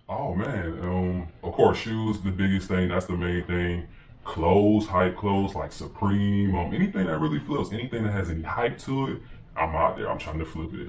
Oh man, of course shoes the biggest thing. That's the main thing. Clothes, hype clothes like Supreme, anything that really flips, anything that has any hype to it. I'm out there. I'm trying to flip it.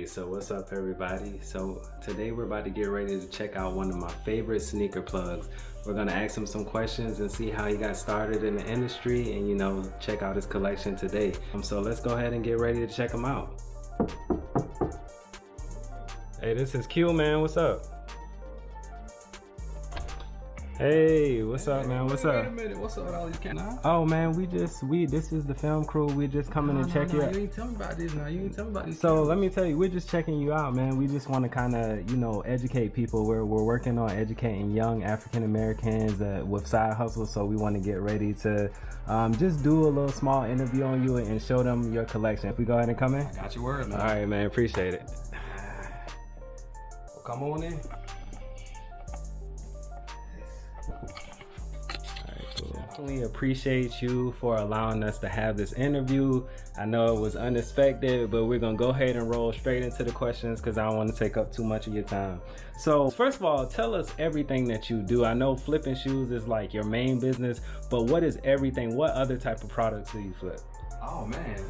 So what's up everybody? So today we're about to get ready to check out one of my favorite sneaker plugs. We're gonna ask him some questions and see how he got started in the industry and, you know, check out his collection today. So let's go ahead and get ready to check him out. Hey, this is Q, man. What's up? Hey, what's up, man? What's up? Wait a minute, what's up with all these cameras? Oh man, this is the film crew. We just coming to check you out. You ain't tell me about this now. You ain't tell me about this. So let me tell you, we're just checking you out, man. We just want to kind of, you know, educate people. We're working on educating young African Americans with side hustles. So we want to get ready to just do a little small interview on you and show them your collection. If we go ahead and come in. I got your word, man. All right, man. Appreciate it. Well, come on in. Definitely appreciate you for allowing us to have this interview. I know it was unexpected, but we're gonna go ahead and roll straight into the questions because I don't want to take up too much of your time. So first of all, tell us everything that you do. I know flipping shoes is like your main business, but what is everything? What other type of products do you flip? Oh man,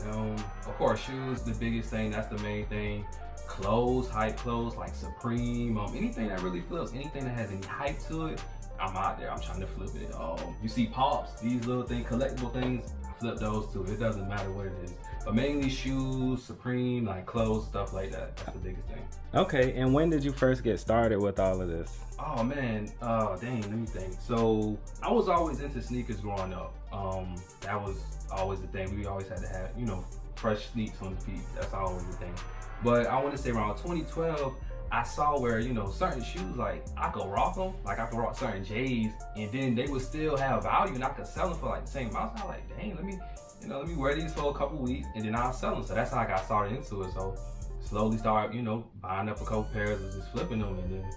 of course shoes the biggest thing. That's the main thing. Clothes, hype clothes like Supreme, anything that really flips, anything that has any hype to it. I'm out there. I'm trying to flip it. You see pops, these little things, collectible things, I flip those too. It doesn't matter what it is. But mainly shoes, Supreme, like clothes, stuff like that. That's the biggest thing. Okay, and when did you first get started with all of this? Oh man, dang, let me think. So I was always into sneakers growing up. That was always the thing. We always had to have, you know, fresh sneaks on the feet. That's always the thing. But I want to say around 2012, I saw where, you know, certain shoes, like I could rock them, like I could rock certain J's, and then they would still have value, and I could sell them for like the same amount. So I was like, dang, let me wear these for a couple weeks, and then I'll sell them. So that's how I got started into it. So slowly started, you know, buying up a couple pairs and just flipping them, and then,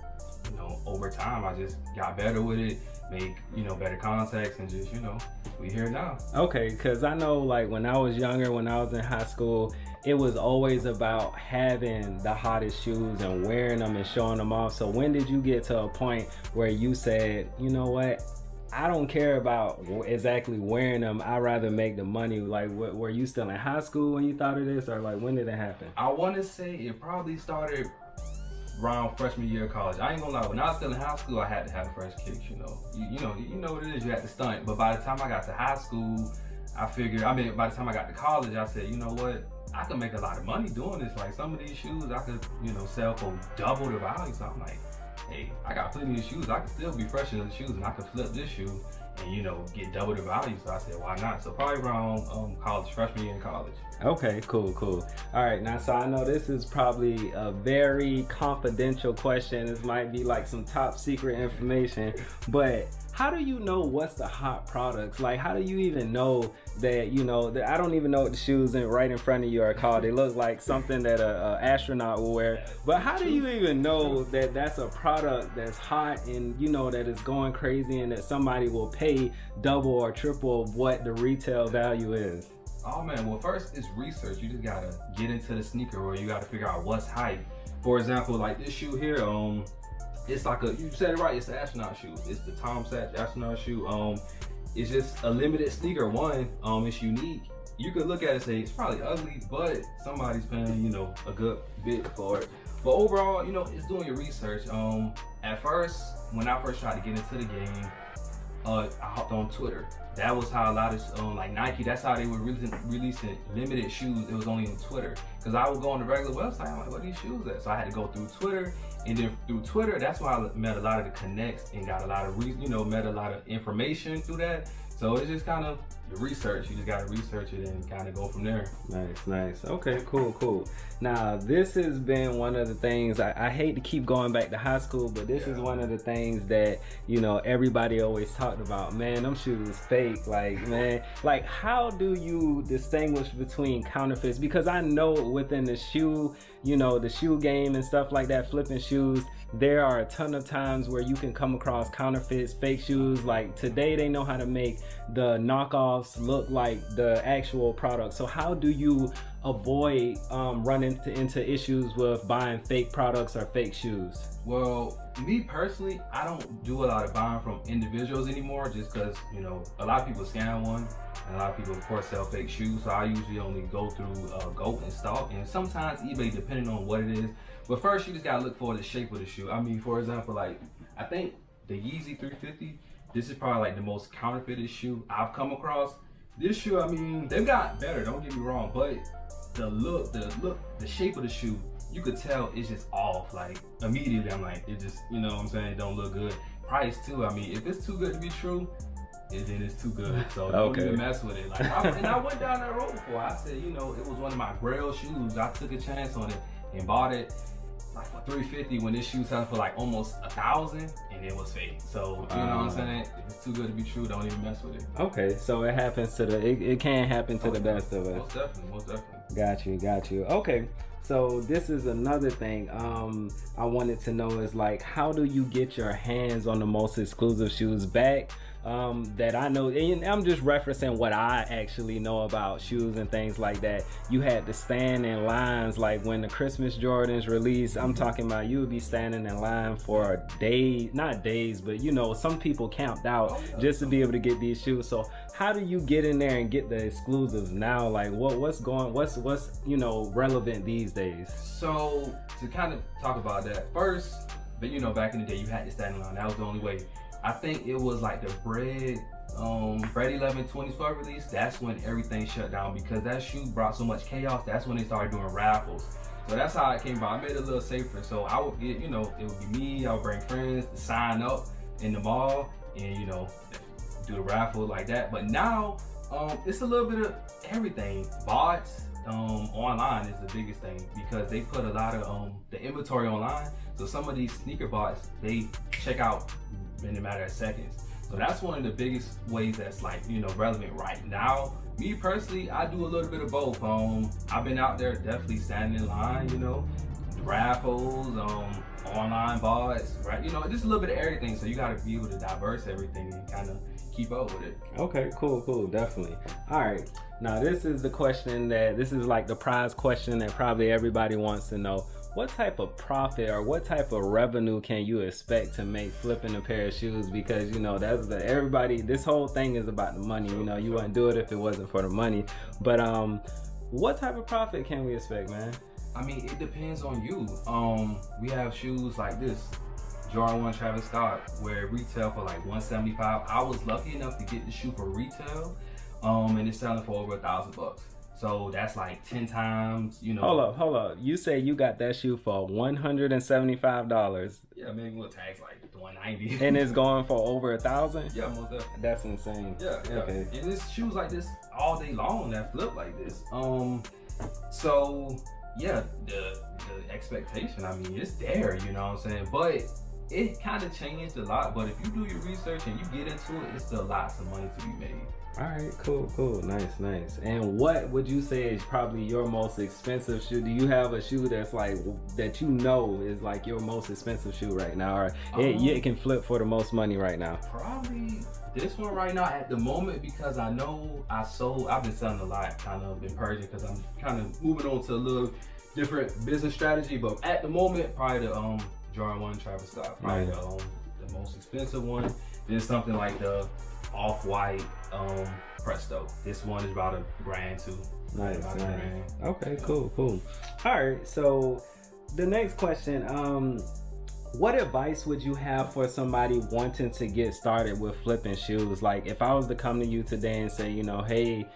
you know, over time I just got better with it, make, you know, better contacts, and just, you know, we here now. Okay, because I know like when I was younger, when I was in high school, it was always about having the hottest shoes and wearing them and showing them off. So when did you get to a point where you said, you know what, I don't care about exactly wearing them, I'd rather make the money? Like, were you still in high school when you thought of this, or like when did it happen? I want to say it probably started around freshman year of college. I ain't gonna lie, when I was still in high school, I had to have fresh kicks, you know. You know what it is, you had to stunt. But by the time I got to high school, I figured, by the time I got to college, I said, you know what, I could make a lot of money doing this. Like some of these shoes I could, you know, sell for double the value. So I'm like, hey, I got plenty of shoes. I could still be fresh in the shoes, and I could flip this shoe and, you know, get double the value. So I said, why not? So probably around college, freshman year in college. Okay, cool. All right, now, so I know this is probably a very confidential question. This might be like some top secret information, but how do you know what's the hot products? Like, how do you even know that, you know, I don't even know what the shoes right in front of you are called. They look like something that a astronaut will wear. But how do you even know that that's a product that's hot and, you know, that is going crazy and that somebody will pay double or triple of what the retail value is? Oh man, well first it's research. You just gotta get into the sneaker, or you gotta figure out what's hype. For example, like this shoe here, it's like you said it right, it's an astronaut shoe. It's the Tom Sachs astronaut shoe. It's just a limited sneaker. It's unique. You could look at it and say it's probably ugly, but somebody's paying, you know, a good bit for it. But overall, you know, it's doing your research. At first, when I first tried to get into the game, I hopped on Twitter. That was how a lot of like Nike, that's how they were releasing limited shoes. It was only on Twitter. Because I would go on the regular website, I'm like, what are these shoes at? So I had to go through Twitter, and then through Twitter, that's why I met a lot of the connects and got a lot of met a lot of information through that. So it's just kind of the research. You just got to research it and kind of go from there. Nice. Okay, cool. Now, this has been one of the things, I hate to keep going back to high school, but this is one of the things that, you know, everybody always talked about. Man, them shoes fake. Like, man, like, how do you distinguish between counterfeits? Because I know within the shoe, you know, the shoe game and stuff like that, flipping shoes, there are a ton of times where you can come across counterfeits, fake shoes. Like today, they know how to make the knockoffs look like the actual product. So how do you avoid running into issues with buying fake products or fake shoes? Well, me personally, I don't do a lot of buying from individuals anymore, just because, you know, a lot of people scam one, and a lot of people, of course, sell fake shoes. So I usually only go through GOAT and Stalk, and sometimes eBay, depending on what it is. But first, you just gotta look for the shape of the shoe. I mean, for example, like I think the Yeezy 350. This is probably like the most counterfeited shoe I've come across. This shoe, I mean, they've got better. Don't get me wrong, but the shape of the shoe, you could tell it's just off. Like immediately, I'm like, it just, you know what I'm saying, it don't look good. Price too. I mean, if it's too good to be true, then it's too good. So don't even mess with it. Like, and I went down that road before. I said, you know, it was one of my Grail shoes. I took a chance on it and bought it like for $350 when this shoe selling for like almost $1,000, and it was fake. So you know what I'm saying? If it's too good to be true, don't even mess with it. Okay, so it happens to it can happen to the best of us. Most definitely. Got you. Okay, so this is another thing I wanted to know is like, how do you get your hands on the most exclusive shoes back? That I know, and I'm just referencing what I actually know about shoes and things like that. You had to stand in lines, like when the Christmas Jordans released. I'm talking about you would be standing in line for not days, but you know, some people camped out just to be able to get these shoes. So how do you get in there and get the exclusives now? Like what's you know, relevant these days? So to kind of talk about that first, but you know, back in the day you had to stand in line. That was the only way. I think it was like the Bread 11 2012 release. That's when everything shut down because that shoe brought so much chaos. That's when they started doing raffles. So that's how it came about. I made it a little safer. So I would get, you know, it would be me. I would bring friends to sign up in the mall and, you know, do a raffle like that. But now it's a little bit of everything. Bots online is the biggest thing because they put a lot of the inventory online. So some of these sneaker bots, they check out in a matter of seconds. So that's one of the biggest ways that's like, you know, relevant right now. Me personally, I do a little bit of both. I've been out there definitely standing in line, you know, raffles, online bots, right? You know, just a little bit of everything. So you got to be able to diverse everything and kind of keep up with it. Okay, cool, definitely. All right, now this is the question this is like the prize question that probably everybody wants to know. What type of profit or what type of revenue can you expect to make flipping a pair of shoes? Because, you know, that's this whole thing is about the money. You know, you wouldn't do it if it wasn't for the money. But what type of profit can we expect, man? I mean, it depends on you. We have shoes like this, Jordan 1 Travis Scott, where it retail for like $175. I was lucky enough to get the shoe for retail, and it's selling for over $1,000. So that's like 10 times, you know. Hold up. You say you got that shoe for $175. Yeah, maybe we'll tax like $190. And it's going for over $1,000? Yeah, most definitely. That's insane. Yeah. Okay. And it's shoes like this all day long that flip like this. So yeah, the expectation, I mean, it's there, you know what I'm saying? But it kind of changed a lot. But if you do your research and you get into it, it's still lots of money to be made. All right, cool, nice. And what would you say is probably your most expensive shoe? Do you have a shoe that's like that you know is like your most expensive shoe right now, or it can flip for the most money right now? Probably this one right now at the moment because I know I've been selling a lot, kind of been purging because I'm kind of moving on to a little different business strategy. But at the moment, probably the Jordan 1 Travis Scott, probably the most expensive one. Then something like the Off-White Presto. This one is about $1,000 too. Nice. Okay, cool. All right, so the next question, what advice would you have for somebody wanting to get started with flipping shoes? Like if I was to come to you today and say, you know, hey,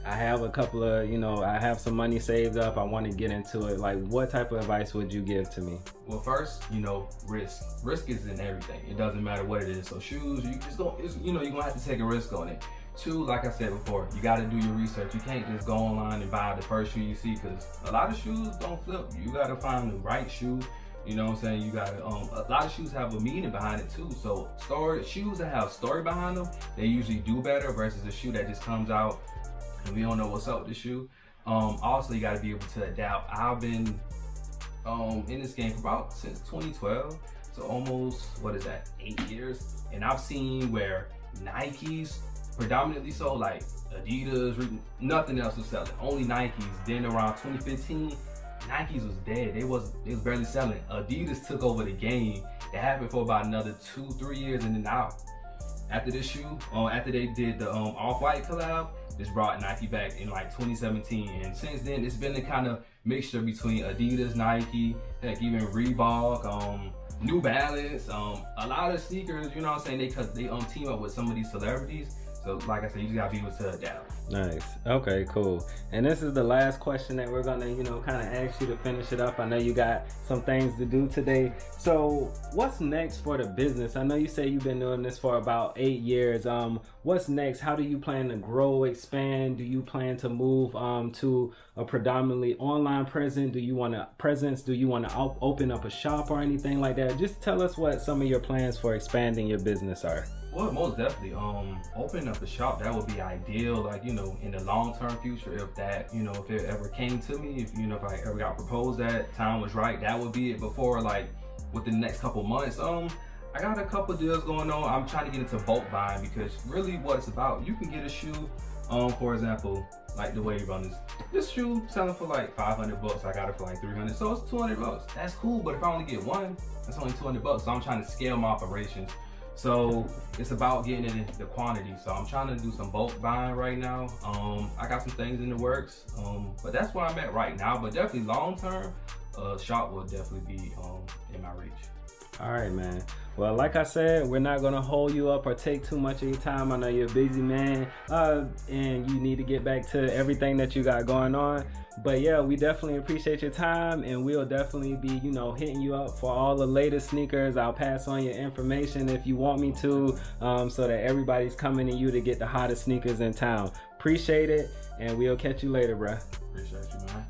I have a couple of, you know, I have some money saved up, I want to get into it. Like what type of advice would you give to me? Well, first, you know, risk. Risk is in everything. It doesn't matter what it is. So shoes, you just don't, you know, you're going to have to take a risk on it. Two, like I said before, you got to do your research. You can't just go online and buy the first shoe you see, because a lot of shoes don't flip. You got to find the right shoe. You know what I'm saying? You got to, a lot of shoes have a meaning behind it too. So shoes that have story behind them, they usually do better versus a shoe that just comes out and we don't know what's up with the shoe. Also, you got to be able to adapt. I've been in this game for since 2012. So almost, 8 years. And I've seen where Nikes predominantly sold, like Adidas, nothing else was selling, only Nikes. Then around 2015, Nikes was dead. They was barely selling. Adidas took over the game. It happened for about another 2-3 years, and then now, after this shoe, after they did the Off-White collab, this brought Nike back in like 2017. And since then, it's been a kind of mixture between Adidas, Nike, heck, even Reebok, New Balance, a lot of sneakers. You know what I'm saying? They team up with some of these celebrities. So like I said, you just gotta be able to adapt. Nice. Okay, cool. And this is the last question that we're gonna, kind of ask you to finish it up. I know you got some things to do today. So what's next for the business? I know you say you've been doing this for about 8 years. What's next? How do you plan to grow, expand? Do you plan to move to a predominantly online presence? Do you want to open up a shop or anything like that? Just tell us what some of your plans for expanding your business are. Well, most definitely, opening up a shop, that would be ideal, like, in the long-term future, if that, if it ever came to me, if I ever got proposed that, time was right, that would be it. Before, like, within the next couple months, I got a couple deals going on. I'm trying to get into bulk buying, because really what it's about, you can get a shoe, for example, like the Wave Runners. This shoe selling for like $500, I got it for like $300, so it's $200. That's cool, but if I only get one, that's only $200, so I'm trying to scale my operations. So it's about getting it in the quantity. So I'm trying to do some bulk buying right now. I got some things in the works, but that's where I'm at right now. But definitely long term, shop will definitely be in my reach. All right, man. Well, like I said, we're not going to hold you up or take too much of your time. I know you're a busy man and you need to get back to everything that you got going on. But yeah, we definitely appreciate your time, and we'll definitely be, hitting you up for all the latest sneakers. I'll pass on your information if you want me to, so that everybody's coming to you to get the hottest sneakers in town. Appreciate it, and we'll catch you later, bruh. Appreciate you, man.